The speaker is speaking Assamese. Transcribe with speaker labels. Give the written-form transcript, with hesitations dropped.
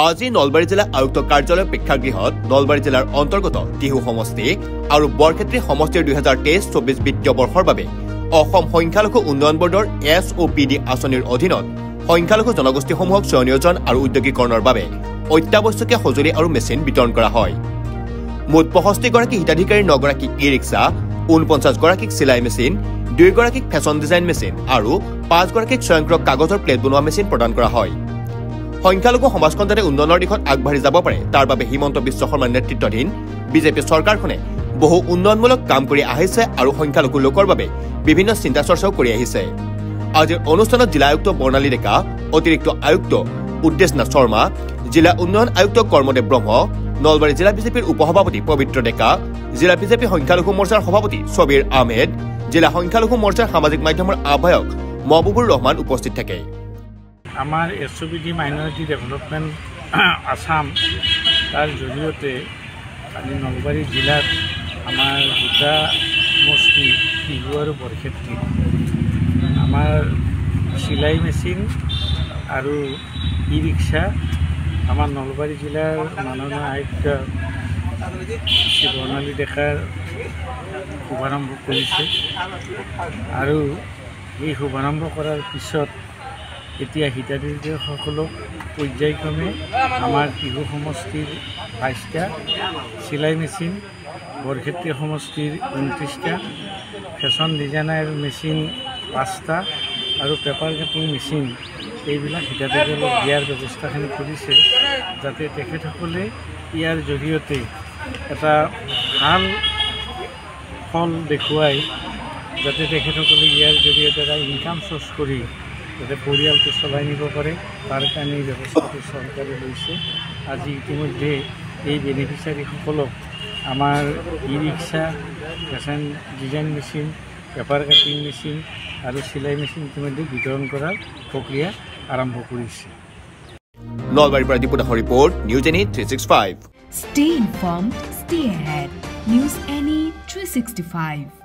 Speaker 1: আজি নলবাৰী জিলা আয়ুক্ত কাৰ্যালয় প্ৰেক্ষাগৃহত নলবাৰী জিলাৰ অন্তৰ্গত টিহু সমষ্টি আৰু বৰক্ষেত্ৰী সমষ্টিৰ 2023-24 বিত্তীয় বৰ্ষৰ বাবে অসম সংখ্যালঘু উন্নয়ন বৰ্ডৰ SOPD আঁচনিৰ অধীনত সংখ্যালঘু জনগোষ্ঠীসমূহক স্বনিয়োজন আৰু উদ্যোগীকৰণৰ বাবে অত্যাৱশ্যকীয় সঁজুলি আৰু মেচিন বিতৰণ কৰা হয়। মুঠ 65 গৰাকী হিতাধিকাৰী 9 গৰাকীক ই-ৰিক্সা, 49 গৰাকীক চিলাই মেচিন, 2 গৰাকীক ফেশ্বন ডিজাইন মেচিন আৰু 5 গৰাকীক স্বয়ংক্ৰিয় কাগজৰ প্লেট বনোৱা মেচিন প্ৰদান কৰা হয়। সংখ্যালঘু সমাজখন যাতে উন্নয়নৰ দিশত আগবাঢ়ি যাব পাৰে তাৰ বাবে হিমন্ত বিশ্ব শৰ্মাৰ নেতৃত্বাধীন বিজেপি চৰকাৰখনে বহু উন্নয়নমূলক কাম কৰি আহিছে আৰু সংখ্যালঘু লোকৰ বাবে বিভিন্ন চিন্তা চৰ্চাও কৰি আহিছে। আজিৰ অনুষ্ঠানত জিলা আয়ুক্ত বৰ্ণালী ডেকা, অতিৰিক্ত আয়ুক্ত উদ্দেশনা শৰ্মা, জিলা উন্নয়ন আয়ুক্ত কৰ্মদেৱ ব্ৰহ্ম, নলবাৰী জিলা বিজেপিৰ উপসভাপতি পবিত্ৰ ডেকা, জিলা বিজেপি সংখ্যালঘু মৰ্চাৰ সভাপতি ছবিৰ আহমেদ, জিলা সংখ্যালঘু মৰ্চাৰ সামাজিক মাধ্যমৰ আহ্বায়ক মহবুবুৰ ৰহমান উপস্থিত থাকে।
Speaker 2: আমাৰ SOPD মাইনৰিটি ডেভেলপমেণ্ট আসাম তাৰ জৰিয়তে আজি নলবাৰী জিলাত আমাৰ দুটা সমষ্টি টিহু আৰু বৰক্ষেত্ৰী আমাৰ চিলাই মেচিন আৰু ই-ৰিক্সা আমাৰ নলবাৰী জিলাৰ মাননীয় আয়ুক্ত শ্ৰী বৰ্ণালী ডেকাৰ শুভাৰম্ভ কৰিছে আৰু এই শুভাৰম্ভ কৰাৰ পিছত এতিয়া হিতাধিকাৰীসকলক পৰ্যায়ক্ৰমে আমাৰ টিহু সমষ্টিৰ 22টা, চিলাই মেচিন বৰক্ষেত্ৰী সমষ্টিৰ 29টা, ফেশ্বন ডিজাইনাৰ মেচিন 5টা আৰু পেপাৰ কাটিং মেচিন এইবিলাক হিতাধিকাৰীক দিয়াৰ ব্যৱস্থাখিনি কৰিছে যাতে তেখেতসকলে ইয়াৰ জৰিয়তে এটা ভাল ফল দেখুৱাই যাতে তেখেতসকলে ইয়াৰ জৰিয়তে এটা ইনকাম চ'ৰ্চ কৰি যাতে পৰিয়ালটো চলাই নিব পাৰে তাৰ কাৰণে এই ব্যৱস্থাটো চৰকাৰে লৈছে। আজি ইতিমধ্যে এই বেনিফিচিয়াৰীসকলক আমাৰ e-rickshaw, fashion design machine, paper cutting machine আৰু চিলাই মেচিন ইতিমধ্যে বিতৰণ কৰাৰ প্ৰক্ৰিয়া আৰম্ভ কৰিছে।
Speaker 1: নলবাৰীৰ পৰা দীপু দাসৰ report, news any 365।
Speaker 3: Stay informed, stay ahead. News Any 365.